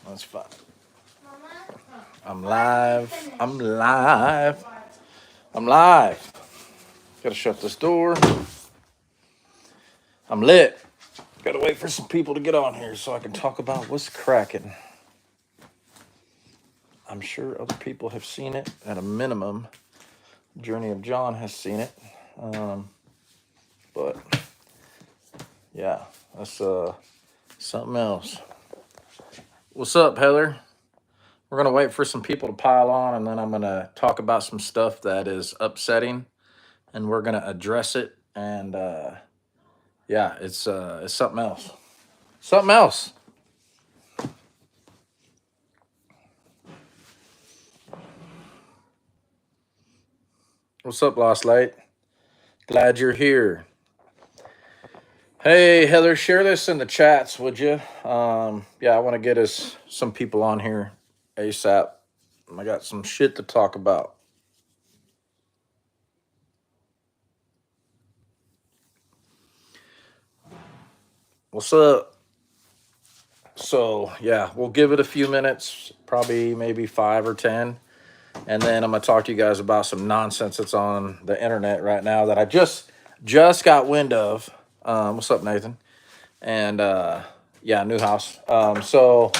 That's fine. I'm live. I'm live. I'm live. Gotta shut this door. I'm lit. Gotta wait for some people to get on here so I can talk about what's cracking. I'm sure other people have seen it at a minimum. Journey of John has seen it. But yeah, that's something else. What's up, Heather? We're gonna wait for some people to pile on, and then I'm gonna talk about some stuff that is upsetting, and we're gonna address it. And yeah, it's something else. Something else. What's up, Lost Light? Glad you're here. Hey, Heather, share this in the chats, would you? Yeah, I want to get us some people on here ASAP. I got some shit to talk about. What's up? So, yeah, we'll give it a few minutes, probably maybe 5 or 10. And then I'm going to talk to you guys about some nonsense that's on the internet right now that I just got wind of. What's up, Nathan? And yeah, new house. So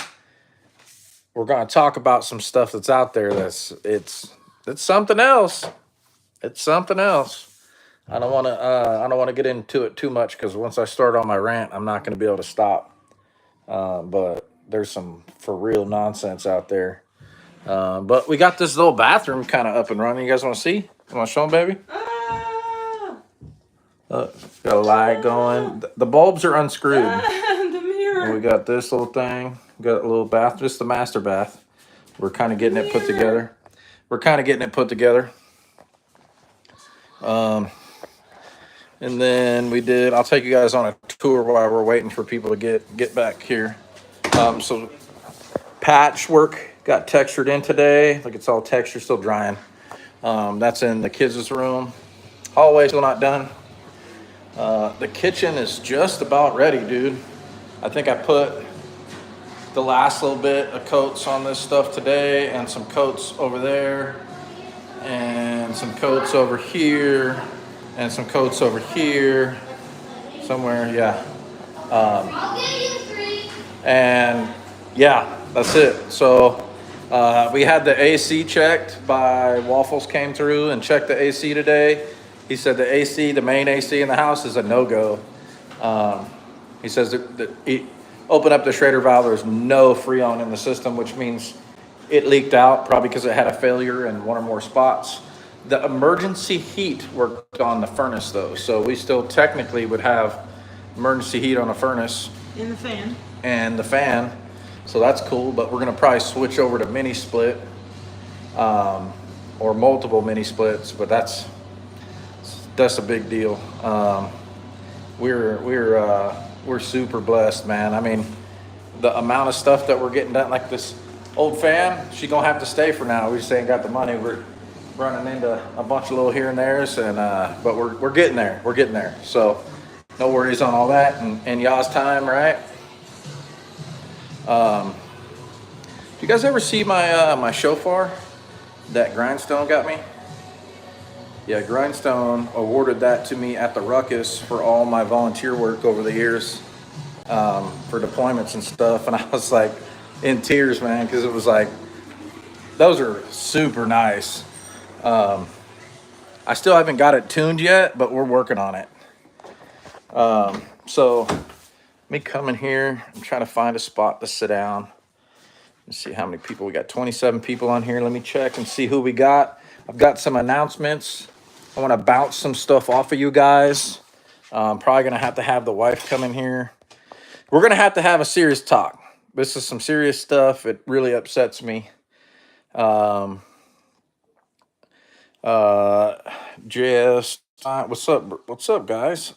we're going to talk about some stuff that's out there it's something else. It's something else. I don't want to get into it too much because once I start on my rant, I'm not going to be able to stop. But there's some for real nonsense out there. But we got this little bathroom kind of up and running. You guys want to see? You want to show them, baby? Got a light going. The bulbs are unscrewed. The mirror. And we got this little thing. We got a little bath, just the master bath. We're kind of getting it put together. And then we did. I'll take you guys on a tour while we're waiting for people to get back here. So patchwork got textured in today. Like it's all textured, still drying. That's in the kids' room. Hallway still not done. The kitchen is just about ready, dude. I think I put the last little bit of coats on this stuff today, and some coats over there, and some coats over here, and some coats over here, somewhere, yeah. I'll get you 3. And yeah, that's it. So we had the AC checked by Waffles, came through and checked the AC today. He said the AC, the main AC in the house, is a no-go. He says that he opened up the Schrader valve. There's no Freon in the system, which means it leaked out, probably because it had a failure in one or more spots. The emergency heat worked on the furnace, though, so we still technically would have emergency heat on the furnace In the fan. and the fan, so that's cool. But we're gonna probably switch over to mini split, or multiple mini splits. But that's a big deal. We're super blessed, man. I mean, the amount of stuff that we're getting done, like this old fan, she gonna have to stay for now. We just ain't got the money. We're running into a bunch of little here and there's, and but we're getting there. We're getting there. So no worries on all that. And y'all's time, right? Do you guys ever see my shofar that Grindstone got me? Yeah, Grindstone awarded that to me at the Ruckus for all my volunteer work over the years, for deployments and stuff. And I was like in tears, man, because it was like, those are super nice. I still haven't got it tuned yet, but we're working on it. So me coming here, I'm trying to find a spot to sit down. Let's see how many people we got. 27 people on here. Let me check and see who we got. I've got some announcements. I want to bounce some stuff off of you guys. I'm probably going to have the wife come in here. We're going to have a serious talk. This is some serious stuff. It really upsets me. Just what's up? What's up, guys?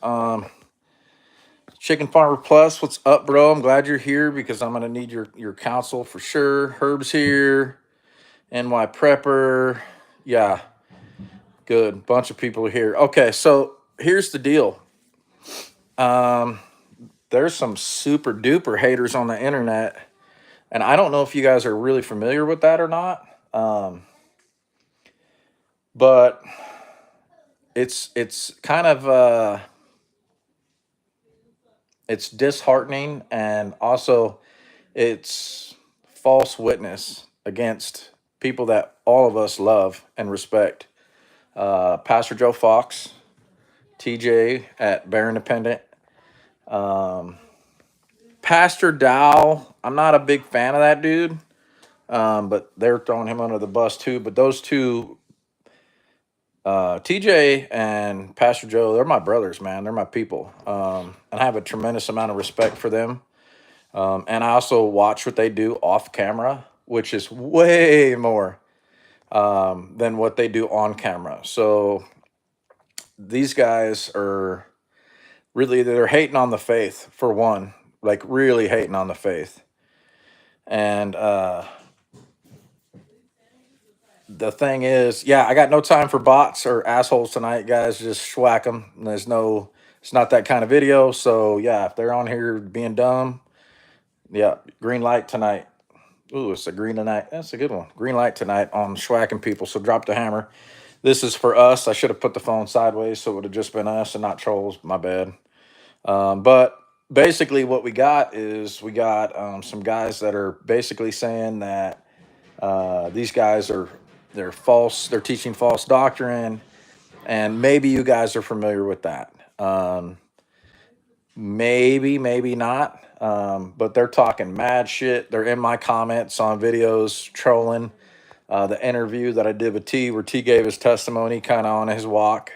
Chicken Farmer Plus, what's up, bro? I'm glad you're here because I'm gonna need your counsel for sure. Herb's here. NY Prepper, yeah, good. Bunch of people are here. Okay, so here's the deal. There's some super duper haters on the internet And I don't know if you guys are really familiar with that or not, but it's kind of it's disheartening, and also it's false witness against people that all of us love and respect. Pastor Joe Fox, TJ at Bear Independent, um, Pastor Dow. I'm not a big fan of that dude, but they're throwing him under the bus too. But those two, TJ and Pastor Joe, they're my brothers, man. They're my people, and I have a tremendous amount of respect for them. And I also watch what they do off camera, which is way more than what they do on camera. So these guys are really, they're hating on the faith for one, like really hating on the faith. And the thing is, yeah, I got no time for bots or assholes tonight, guys. Just schwack them. It's not that kind of video. So yeah, if they're on here being dumb, yeah, green light tonight. Ooh, it's a green tonight. That's a good one. Green light tonight on schwacking people. So drop the hammer. This is for us. I should have put the phone sideways so it would have just been us and not trolls. My bad. But basically, what we got is we got some guys that are basically saying that these guys they're false. They're teaching false doctrine, and maybe you guys are familiar with that. Maybe not. But they're talking mad shit. They're in my comments on videos trolling. The interview that I did with T, where T gave his testimony, kind of on his walk,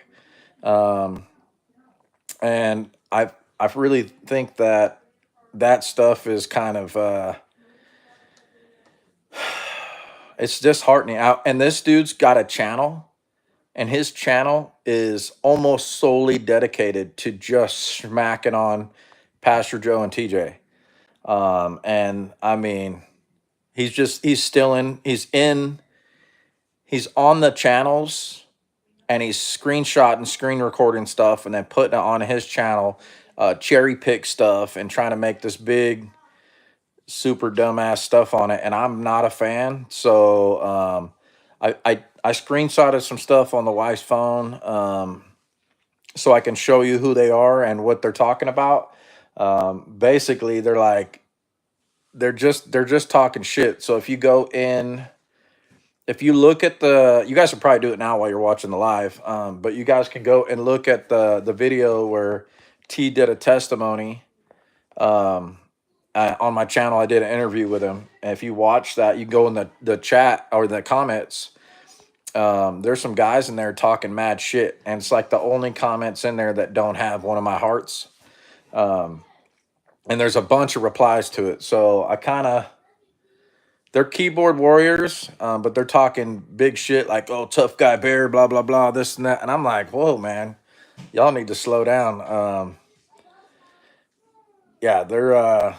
um, and I really think that that stuff is kind of it's disheartening. Out, and this dude's got a channel, and his channel is almost solely dedicated to just smacking on Pastor Joe and TJ. And I mean, he's on the channels, and he's screenshotting, screen recording stuff, and then putting it on his channel, cherry pick stuff, and trying to make this big, super dumbass stuff on it. And I'm not a fan. So I screenshotted some stuff on the wife's phone, so I can show you who they are and what they're talking about. Basically, they're just talking shit. So if you go in, if you look at you guys will probably do it now while you're watching the live, but you guys can go and look at the video where T did a testimony. On my channel, I did an interview with him. And if you watch that, you go in the chat or the comments. There's some guys in there talking mad shit, and it's like the only comments in there that don't have one of my hearts. And there's a bunch of replies to it. So they're keyboard warriors, but they're talking big shit like, oh, tough guy bear, blah, blah, blah, this and that. And I'm like, whoa, man, y'all need to slow down. Yeah, they're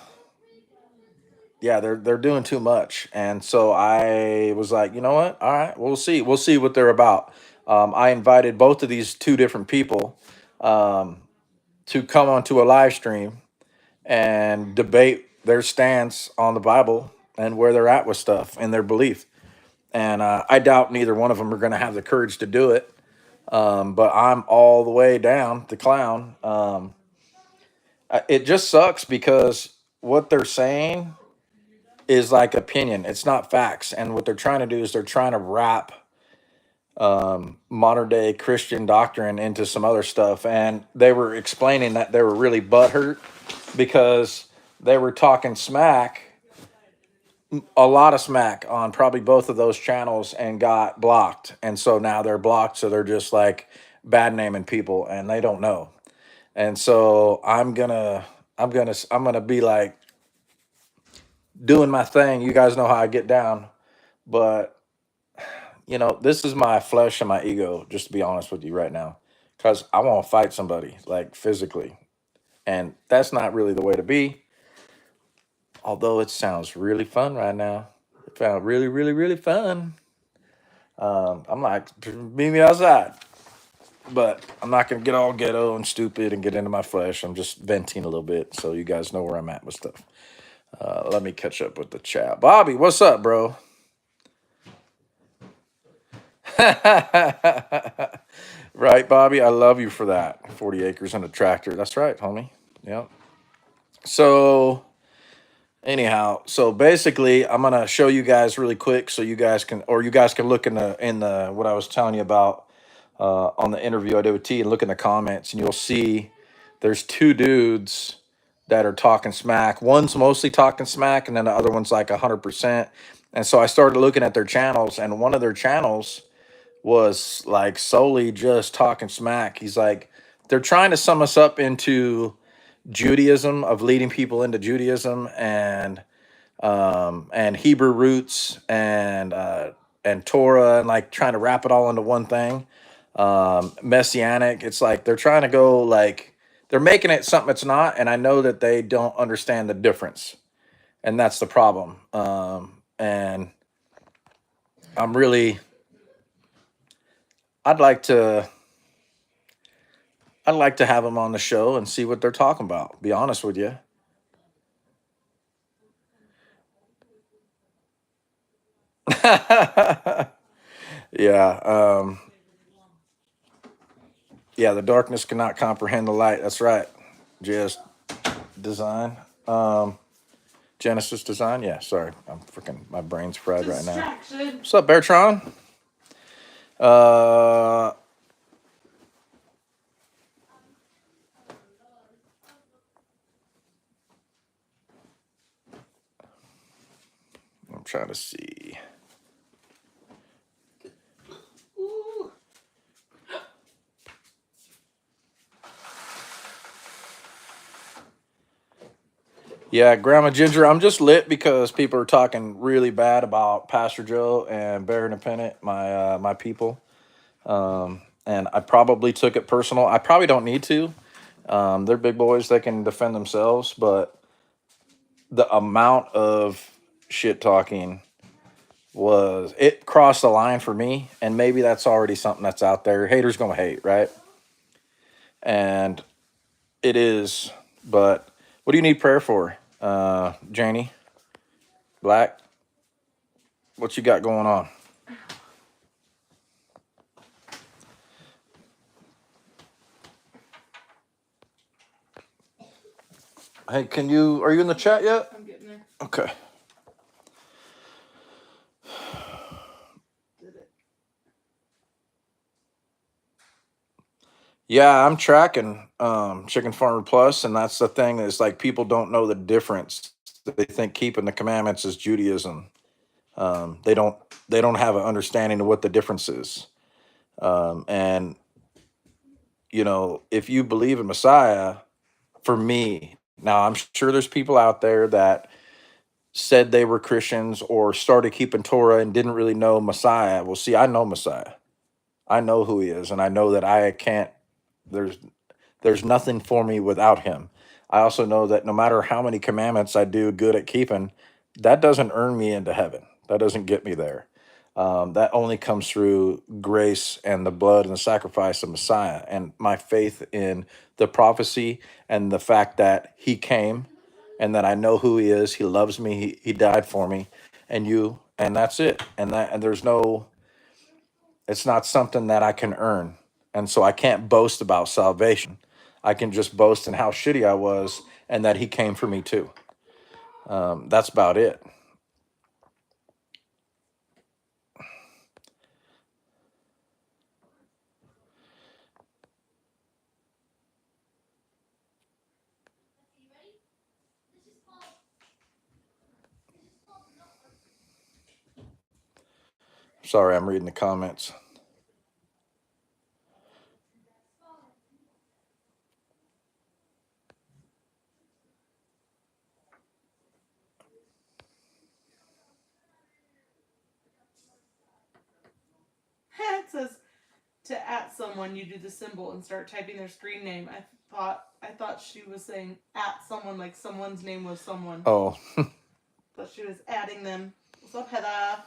doing too much. And so I was like, you know what? All right, we'll see. We'll see what they're about. I invited both of these two different people to come onto a live stream and debate their stance on the Bible and where they're at with stuff and their belief. And I doubt neither one of them are going to have the courage to do it. But I'm all the way down to clown. It just sucks because what they're saying is like opinion. It's not facts. And what they're trying to do is they're trying to wrap modern day Christian doctrine into some other stuff. And they were explaining that they were really butthurt because they were talking smack, a lot of smack on probably both of those channels, and got blocked. And so now they're blocked. So they're just like bad naming people, and they don't know. And so I'm gonna be like doing my thing. You guys know how I get down, but this is my flesh and my ego, just to be honest with you right now, because I want to fight somebody like physically, and that's not really the way to be. Although it sounds really fun right now. It felt really, really, really fun. I'm like, meet me outside. But I'm not going to get all ghetto and stupid and get into my flesh. I'm just venting a little bit so you guys know where I'm at with stuff. Let me catch up with the chat. Bobby, what's up, bro? Right, Bobby. I love you for that. 40 acres and a tractor. That's right, homie. Yep. So anyhow, so basically, I'm gonna show you guys really quick, so you guys can, or you guys can look in the what I was telling you about on the interview I did with T, and look in the comments, and you'll see there's two dudes that are talking smack. One's mostly talking smack, and then the other one's like 100%. And so I started looking at their channels, and one of their channels was like solely just talking smack. He's like, they're trying to sum us up into Judaism, of leading people into Judaism, and Hebrew roots, and Torah, and like trying to wrap it all into one thing. Messianic. It's like they're trying to go like they're making it something it's not, and I know that they don't understand the difference, and that's the problem. And I'm really, I'd like to, I'd like to have them on the show and see what they're talking about. Be honest with you. Yeah. Yeah. The darkness cannot comprehend the light. That's right. Just design. Genesis design. Yeah. Sorry. I'm freaking, my brain's fried right now. Distraction. What's up, Bertrand? Uh, I'm trying to see. Ooh. Yeah, Grandma Ginger, I'm just lit because people are talking really bad about Pastor Joe and Baron and Pennant, my people. And I probably took it personal. I probably don't need to. They're big boys; they can defend themselves. But the amount of shit talking was, it crossed the line for me, and maybe that's already something that's out there. Haters gonna hate, right? And it is. But what do you need prayer for, Janie Black? What you got going on? Hey, are you in the chat yet? I'm getting there. Okay. Did it. Yeah, I'm tracking Chicken Farmer Plus, and that's the thing, is like people don't know the difference. They think keeping the commandments is Judaism. They don't have an understanding of what the difference is. And if you believe in Messiah, for me, now I'm sure there's people out there that said they were Christians or started keeping Torah and didn't really know Messiah. Well, see, I know Messiah. I know who he is, and I know that I can't. There's there's nothing for me without him. I also know that no matter how many commandments I do good at keeping, that doesn't earn me into heaven. That doesn't get me there. That only comes through grace and the blood and the sacrifice of Messiah, and my faith in the prophecy and the fact that he came, and that I know who he is. He loves me. He died for me, and that's it. And there's no, it's not something that I can earn. And so I can't boast about salvation. I can just boast in how shitty I was and that he came for me too. That's about it. Sorry, I'm reading the comments. It says to at someone, you do the symbol and start typing their screen name. I thought she was saying at someone, like someone's name was someone. Oh, But she was adding them. What's up, Heather?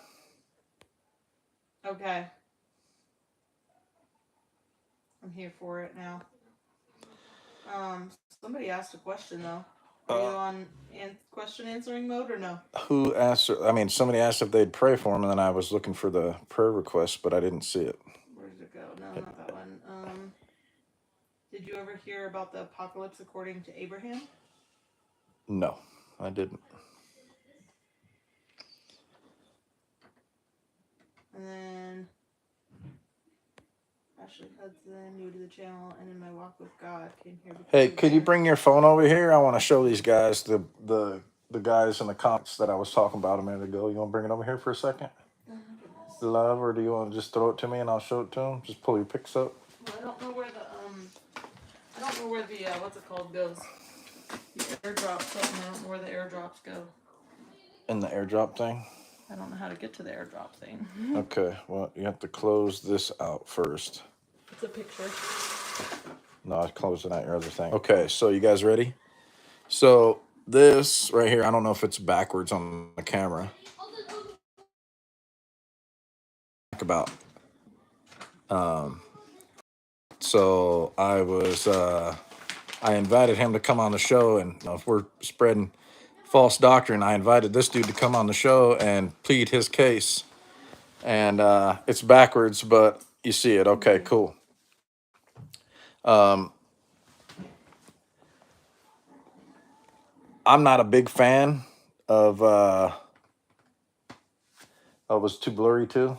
Okay. I'm here for it now. Somebody asked a question though. Are you on question answering mode or no? Who asked? I mean, somebody asked if they'd pray for him, and then I was looking for the prayer request, but I didn't see it. Where did it go? No, not that one. Did you ever hear about the apocalypse according to Abraham? No, I didn't. And then Ashley Hudson, new to the channel, and in my walk with God, came here. Hey, could you bring your phone over here? I want to show these guys the guys in the comments that I was talking about a minute ago. You want to bring it over here for a second? Oh my goodness. Love, or do you want to just throw it to me and I'll show it to them? Just pull your pics up. Well, I don't know where the what's it called goes. The airdrop something. I don't know where the airdrops go. In the airdrop thing? I don't know how to get to the airdrop thing. Okay, well, you have to close this out first. It's a picture. No, I was closing out your other thing. Okay, so you guys ready? So this right here, I don't know if it's backwards on the camera. About so I was I invited him to come on the show, and if we're spreading false doctrine, I invited this dude to come on the show and plead his case. And it's backwards, but you see it. Okay, cool. I'm not a big fan of oh, it was too blurry too.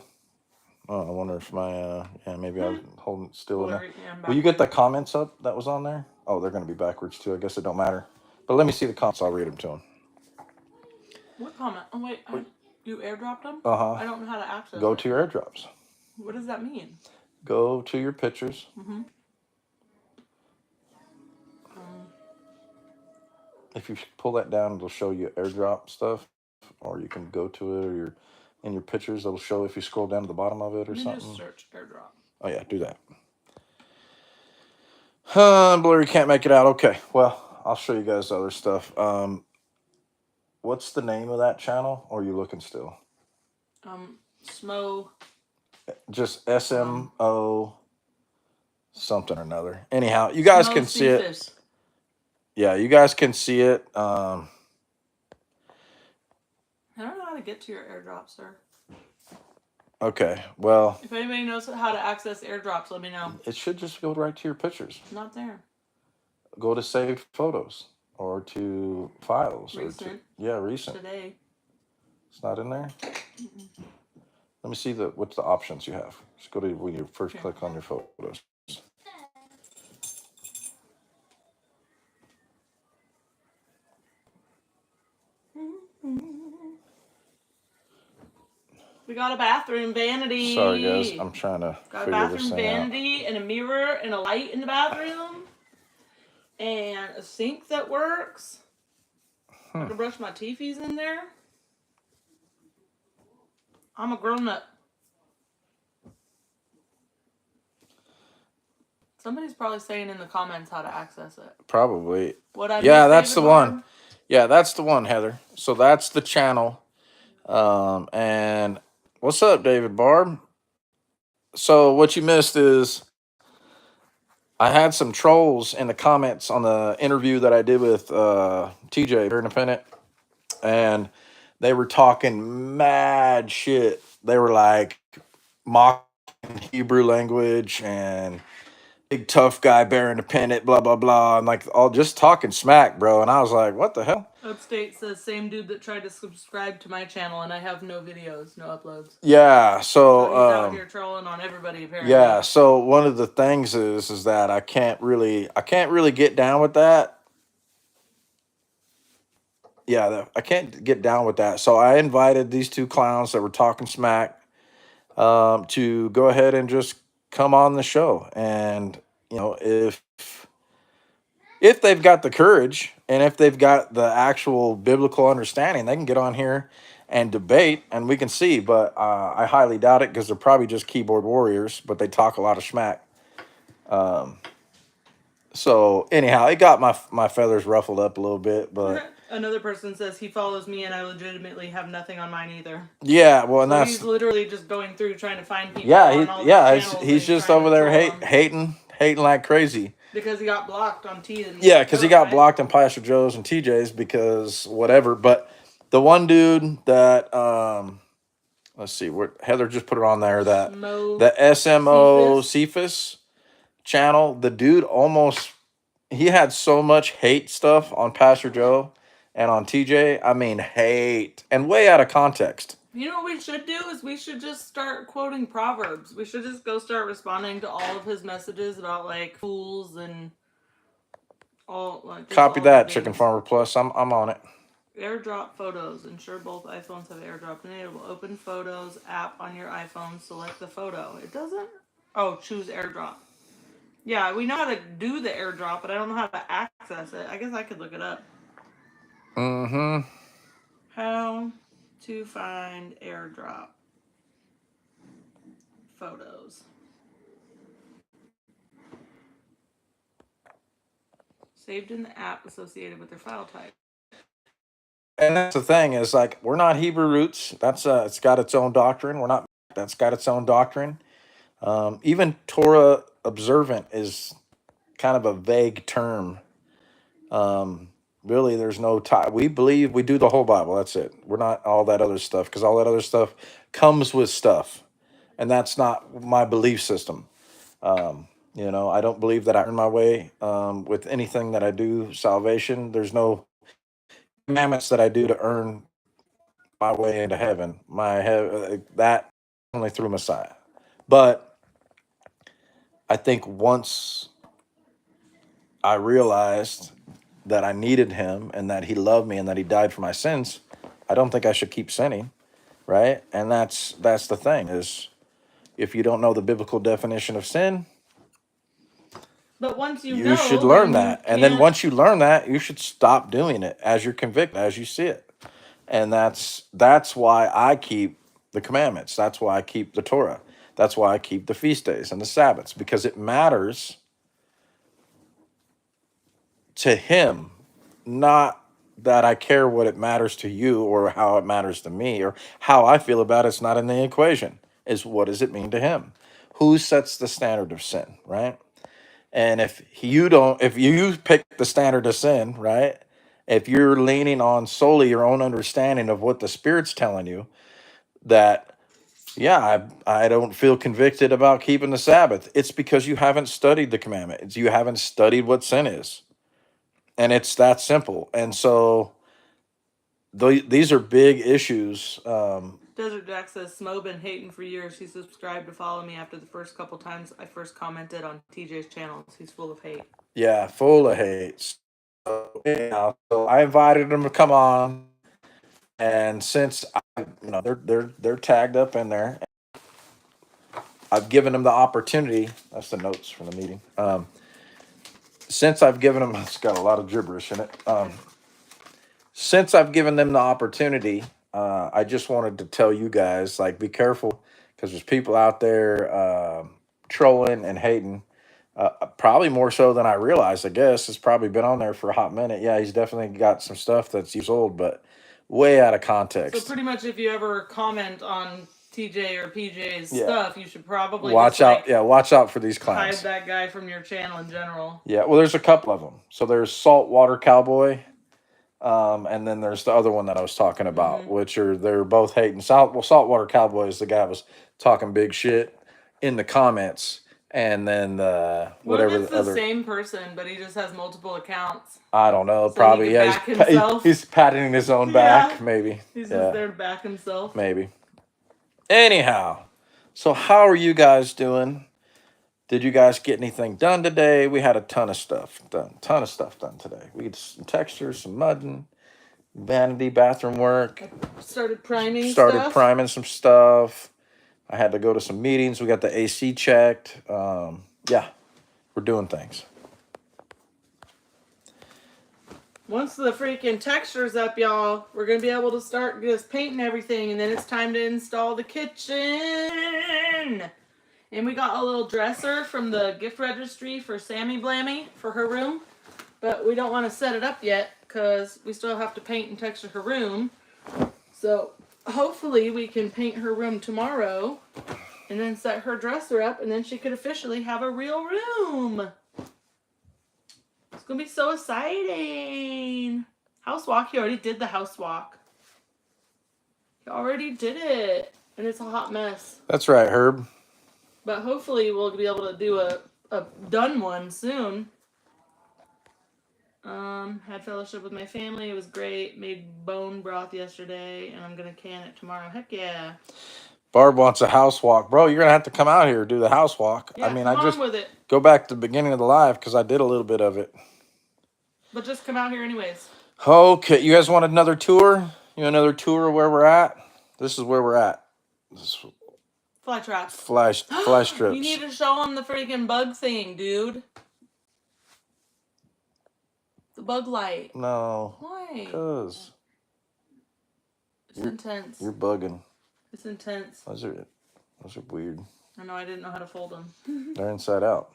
Oh, I wonder if my yeah, maybe I was holding it still in there. Will you get the comments up that was on there? Oh, they're going to be backwards too. I guess it don't matter. But let me see the comments. I'll read them to him. What comment? Oh wait, you airdropped them? Uh-huh. I don't know how to access. Go to your airdrops. What does that mean? Go to your pictures. Mm-hmm. If you pull that down, it'll show you airdrop stuff, or you can go to it, or your in your pictures, it'll show if you scroll down to the bottom of it or something. Just search airdrop. Oh yeah, do that. Blurry can't make it out. Okay, well, I'll show you guys other stuff. What's the name of that channel? Or are you looking still? Smo. Just SMO something or another. Anyhow, you guys can see it. Yeah, you guys can see it. I don't know how to get to your airdrop, sir. Okay, well. If anybody knows how to access airdrops, let me know. It should just go right to your pictures. Not there. Go to saved photos or to files. Recent. Recent. Today. It's not in there? Mm-mm. Let me see what's the options you have. Just go to when you first click on your photos. We got a bathroom vanity. Sorry, guys. I'm trying to got a bathroom vanity and a mirror and a light in the bathroom. And a sink that works. I can brush my teefies in there. I'm a grown-up. Somebody's probably saying in the comments how to access it. Probably. Yeah, that's the one. Yeah, that's the one, Heather. So that's the channel. And what's up, David Barb? So what you missed is I had some trolls in the comments on the interview that I did with TJ, very independent, and they were talking mad shit. They were like mocking Hebrew language and big tough guy, bear independent, blah blah blah, and like all just talking smack, bro. And I was like, what the hell? Upstate says same dude that tried to subscribe to my channel, and I have no videos, no uploads. Yeah, so he's out here trolling on everybody apparently. Yeah, so one of the things is that I can't really get down with that. Yeah, I can't get down with that. So I invited these two clowns that were talking smack to go ahead and just come on the show. And, you know, if they've got the courage and if they've got the actual biblical understanding, they can get on here and debate and we can see. But I highly doubt it because they're probably just keyboard warriors, but they talk a lot of smack. So anyhow, it got my feathers ruffled up a little bit, but another person says he follows me and I legitimately have nothing on mine either. Yeah, well, and so that's he's literally just going through trying to find people. Yeah, he's just over there hating like crazy. Because he got blocked on T. And Yeah, because he got right? blocked on Pastor Joe's and TJ's because whatever. But the one dude that let's see, where Heather just put it on there, that the SMO Cephas channel, the dude almost, he had so much hate stuff on Pastor Joe and on TJ. I mean, hate and way out of context. You know what we should do is we should just start quoting Proverbs. We should just go start responding to all of his messages about like fools and all like. Copy that, Chicken Farmer Plus. I'm on it. AirDrop photos. Ensure both iPhones have AirDrop enabled. Open Photos app on your iPhone. Select the photo. It doesn't. Oh, choose AirDrop. Yeah, we know how to do the AirDrop, but I don't know how to access it. I guess I could look it up. Mm-hmm. How to find AirDrop photos. Saved in the app associated with their file type. And that's the thing is, like, we're not Hebrew roots. That's it's got its own doctrine. We're not. That's got its own doctrine. Even Torah observant is kind of a vague term. Really, there's no tie. We believe we do the whole Bible. That's it. We're not all that other stuff, because all that other stuff comes with stuff, and that's not my belief system. You know, I don't believe that I earn my way with anything that I do. Salvation. There's no commandments that I do to earn my way into heaven. That only through Messiah. But I think once I realized that I needed him and that he loved me and that he died for my sins, I don't think I should keep sinning, right? And that's the thing is, if you don't know the biblical definition of sin, but once you should learn that. And then once you learn that, you should stop doing it as you're convicted, as you see it. And that's why I keep the commandments. That's why I keep the Torah. That's why I keep the feast days and the Sabbaths, because it matters to him, not that I care what it matters to you or how it matters to me or how I feel about it's not in the equation. Is what does it mean to him? Who sets the standard of sin, right? And if you pick the standard of sin, right? If you're leaning on solely your own understanding of what the Spirit's telling you, that, yeah, I don't feel convicted about keeping the Sabbath, it's because you haven't studied the commandment. You haven't studied what sin is. And it's that simple. And so these are big issues. Desert Jack says, Smo been hating for years. He subscribed to follow me after the first couple times I first commented on TJ's channel. He's full of hate. Yeah, full of hate. So I invited him to come on, and since they're tagged up in there, I've given them the opportunity. That's the notes from the meeting. Since I've given them, it's got a lot of gibberish in it. Since I've given them the opportunity, I just wanted to tell you guys, like, be careful, because there's people out there trolling and hating. Probably more so than I realized, I guess. It's probably been on there for a hot minute. Yeah, he's definitely got some stuff that's years old, but way out of context. So pretty much if you ever comment on TJ or PJ's stuff, you should probably watch out. Yeah, watch out for these clowns. Hide that guy from your channel in general. Yeah, well, there's a couple of them. So there's Saltwater Cowboy, and then there's the other one that I was talking about, which they're both hating. Saltwater Cowboy is the guy that was talking big shit in the comments. And then whatever it's the same person, but he just has multiple accounts. I don't know. So probably, he's patting his own back. Maybe he's just there to back himself. Maybe. Anyhow, so how are you guys doing? Did you guys get anything done today? We had a ton of stuff done. Today. We did some textures, some mudding, vanity, bathroom work. Started priming some stuff. I had to go to some meetings. We got the AC checked. Yeah, we're doing things. Once the freaking texture's up, y'all, we're going to be able to start just painting everything, and then it's time to install the kitchen. And we got a little dresser from the gift registry for Sammy Blammy for her room, but we don't want to set it up yet because we still have to paint and texture her room. So hopefully we can paint her room tomorrow and then set her dresser up, and then she could officially have a real room. It's gonna be so exciting. House walk. He already did the house walk. He already did it, and it's a hot mess. That's right, Herb. But hopefully we'll be able to do a done one soon. Had fellowship with my family. It was great. Made bone broth yesterday, and I'm gonna can it tomorrow. Heck yeah. Barb wants a house walk. Bro, you're going to have to come out here and do the house walk. Yeah, I mean, come I just on with it. go back to the beginning of the live because I did a little bit of it. But just come out here anyways. Okay, you guys want another tour? You want another tour of where we're at? This is where we're at. This is Fly traps. fly strips. You need to show them the freaking bug thing, dude. The bug light. No. Why? Because It's intense. you're bugging. It's intense. Those are weird. I know, I didn't know how to fold them. They're inside out.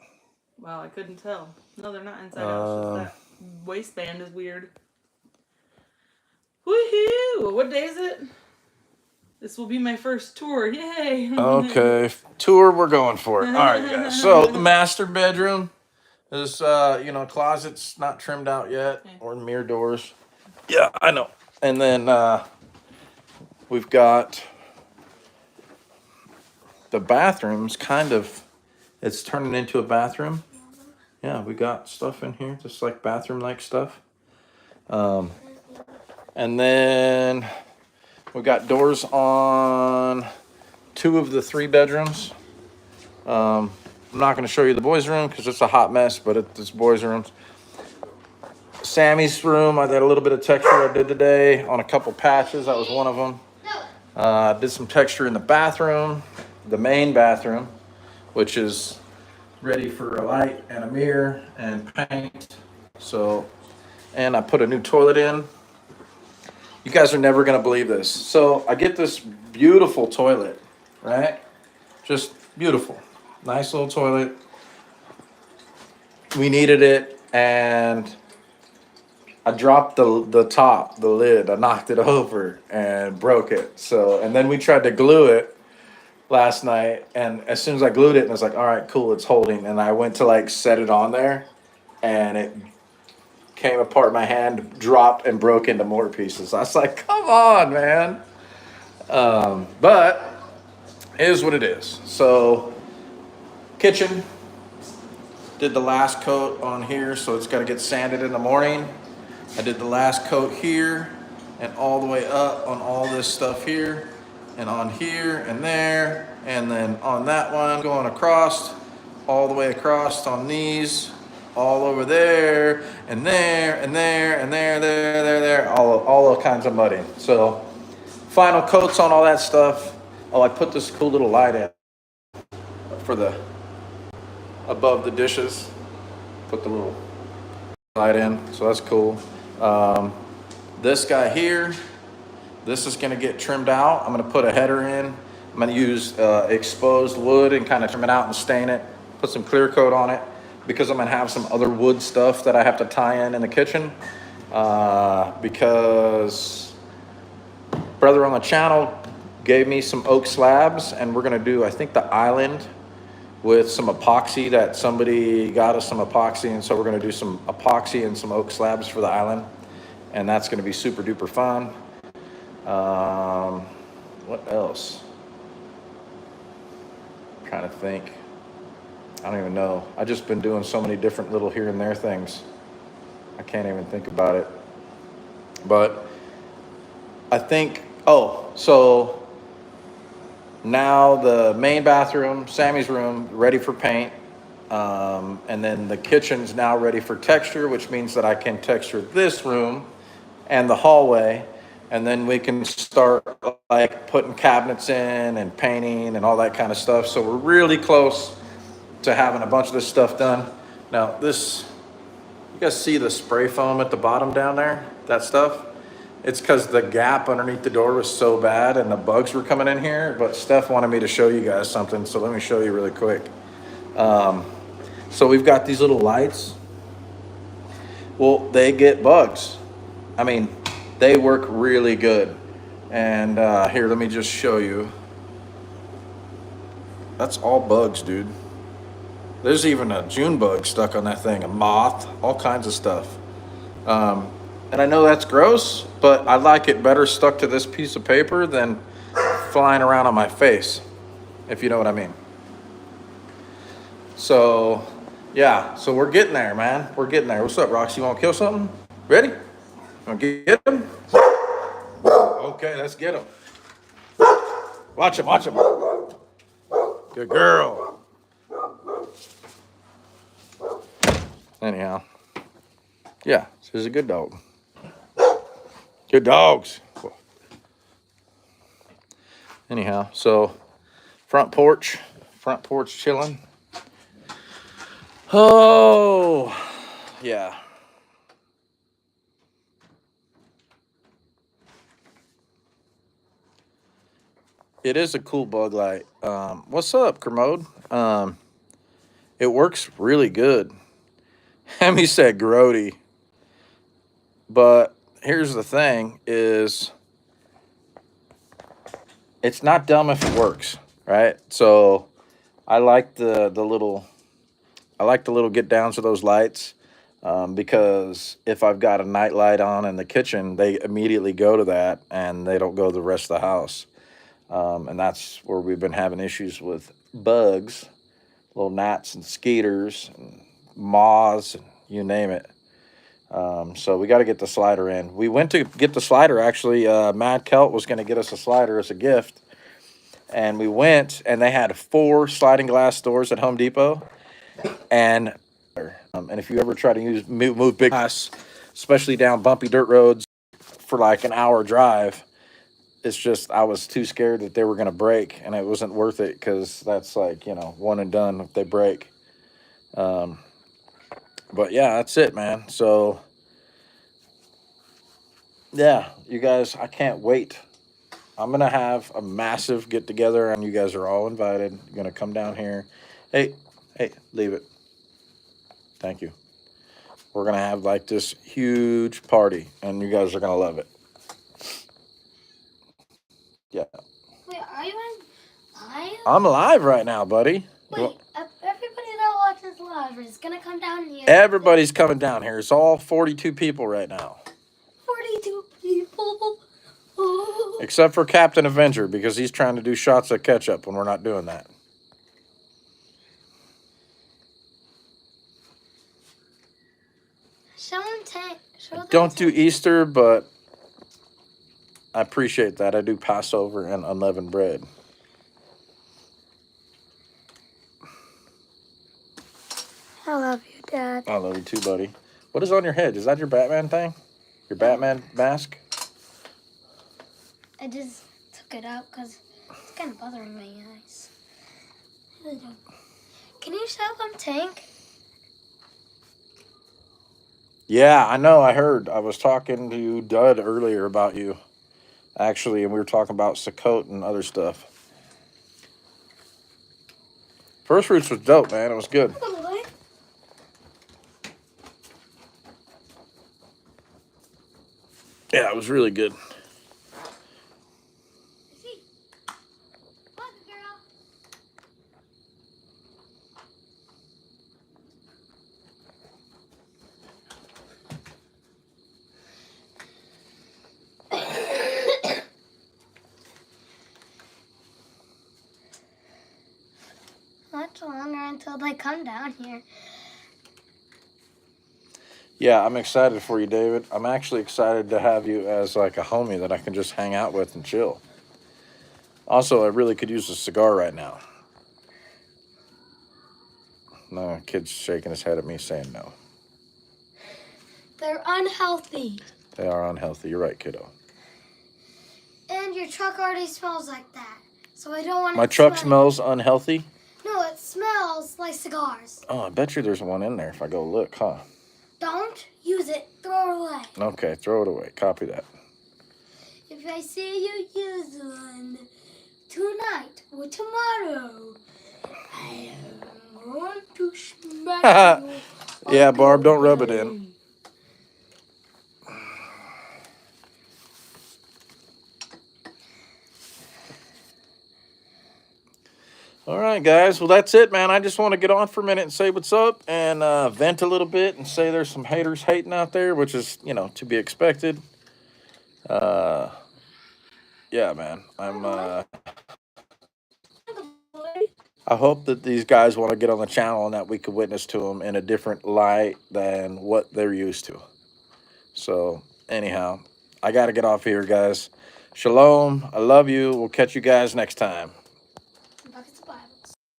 Wow, I couldn't tell. No, they're not inside out. It's just that waistband is weird. Woohoo! What day is it? This will be my first tour. Yay! Okay, tour, we're going for it. All right, guys. So the master bedroom is, closet's not trimmed out yet, or mirror doors. Yeah, I know. And then we've got the bathrooms it's turning into a bathroom. Yeah, we got stuff in here, just like bathroom-like stuff. And then we got doors on 2 of the 3 bedrooms. I'm not going to show you the boys' room because it's a hot mess, but it's boys' rooms. Sammy's room, I did a little bit of texture I did today on a couple patches. That was one of them. Did some texture in the bathroom, the main bathroom, which is ready for a light and a mirror and paint. So, and I put a new toilet in. You guys are never going to believe this. So I get this beautiful toilet, right? Just beautiful. Nice little toilet. We needed it, and I dropped the lid. I knocked it over and broke it. So, and then we tried to glue it last night, and as soon as I glued it, and I was like, all right, cool, it's holding. And I went to set it on there, and it came apart in my hand, dropped, and broke into more pieces. I was like, come on, man. But it is what it is. So, kitchen, did the last coat on here, so it's got to get sanded in the morning. I did the last coat here and all the way up on all this stuff here and on here and there, and then on that one going across, all the way across on these, all over there and there and there and there, all kinds of mudding. So final coats on all that stuff. Oh, I put this cool little light in for the above the dishes. Put the little light in, so that's cool. This guy here, this is going to get trimmed out. I'm going to put a header in. I'm going to use exposed wood and kind of trim it out and stain it. Put some clear coat on it because I'm going to have some other wood stuff that I have to tie in the kitchen. Because brother on the channel gave me some oak slabs, and we're going to do, I think, the island with some epoxy that somebody got us some epoxy, and so we're going to do some epoxy and some oak slabs for the island, and that's going to be super duper fun. What else? I'm trying to think. I don't even know. I've just been doing so many different little here and there things. I can't even think about it. But I think, so now the main bathroom, Sammy's room, ready for paint. And then the kitchen's now ready for texture, which means that I can texture this room and the hallway. And then we can start putting cabinets in and painting and all that kind of stuff. So we're really close to having a bunch of this stuff done. Now this, you guys see the spray foam at the bottom down there? That stuff? It's because the gap underneath the door was so bad and the bugs were coming in here, but Steph wanted me to show you guys something, so let me show you really quick. So we've got these little lights. Well, they get bugs. I mean, they work really good. And here, let me just show you. That's all bugs, dude. There's even a June bug stuck on that thing, a moth, all kinds of stuff. And I know that's gross, but I like it better stuck to this piece of paper than flying around on my face, if you know what I mean. So, yeah, so we're getting there, man. We're getting there. What's up, Roxy? You want to kill something? Ready? Want to get him? Okay, let's get him. Watch him, watch him. Good girl. Anyhow, yeah, she's a good dog. Good dogs. Anyhow, so front porch chilling. Oh, yeah. It is a cool bug light. What's up, Kermode? It works really good. Hemi said grody, but here's the thing: is it's not dumb if it works, right? So I like the little get downs of those lights because if I've got a night light on in the kitchen, they immediately go to that and they don't go to the rest of the house. And that's where we've been having issues with bugs, little gnats and skeeters and moths, and you name it. So we got to get the slider in. We went to get the slider, actually. Mad Kelt was going to get us a slider as a gift. And we went, and they had 4 sliding glass doors at Home Depot. And if you ever try to move big glass, especially down bumpy dirt roads for like an hour drive, it's just I was too scared that they were going to break, and it wasn't worth it because that's like, one and done if they break. But yeah, that's it, man. So yeah, you guys, I can't wait. I'm going to have a massive get together, and you guys are all invited. You're going to come down here. Hey, leave it. Thank you. We're going to have like this huge party, and you guys are going to love it. Yeah. Wait, are you live? I'm live right now, buddy. Wait, everybody that watches live is going to come down here. Everybody's coming down here. It's all 42 people right now. 42 people. Oh. Except for Captain Avenger, because he's trying to do shots of ketchup when we're not doing that. Don't do Easter, but I appreciate that. I do Passover and unleavened bread. I love you, Dad. I love you too, buddy. What is on your head? Is that your Batman thing? Your Batman mask? I just took it out because it's kind of bothering my eyes. Can you show them Tank? Yeah, I know. I heard. I was talking to Dud earlier about you, actually, and we were talking about Sukkot and other stuff. First Fruits was dope, man. It was good. Yeah, it was really good. Much longer until they come down here. Yeah, I'm excited for you, David. I'm actually excited to have you as like a homie that I can just hang out with and chill. Also, I really could use a cigar right now. No, kid's shaking his head at me saying no. They're unhealthy. They are unhealthy. You're right, kiddo. And your truck already smells like that. So I don't want My truck smells unhealthy? No, it smells like cigars. Oh, I bet you there's one in there if I go look, huh? Don't use it. Throw it away. Okay, throw it away. Copy that. If I see you use one tonight or tomorrow, I am going to smack you. Yeah, Barb, don't rub it in. All right, guys. Well, that's it, man. I just want to get on for a minute and say what's up and vent a little bit and say there's some haters hating out there, which is, you know, to be expected. Uh, yeah, man. I hope that these guys want to get on the channel and that we could witness to them in a different light than what they're used to. So, anyhow, I got to get off here, guys. Shalom. I love you. We'll catch you guys next time.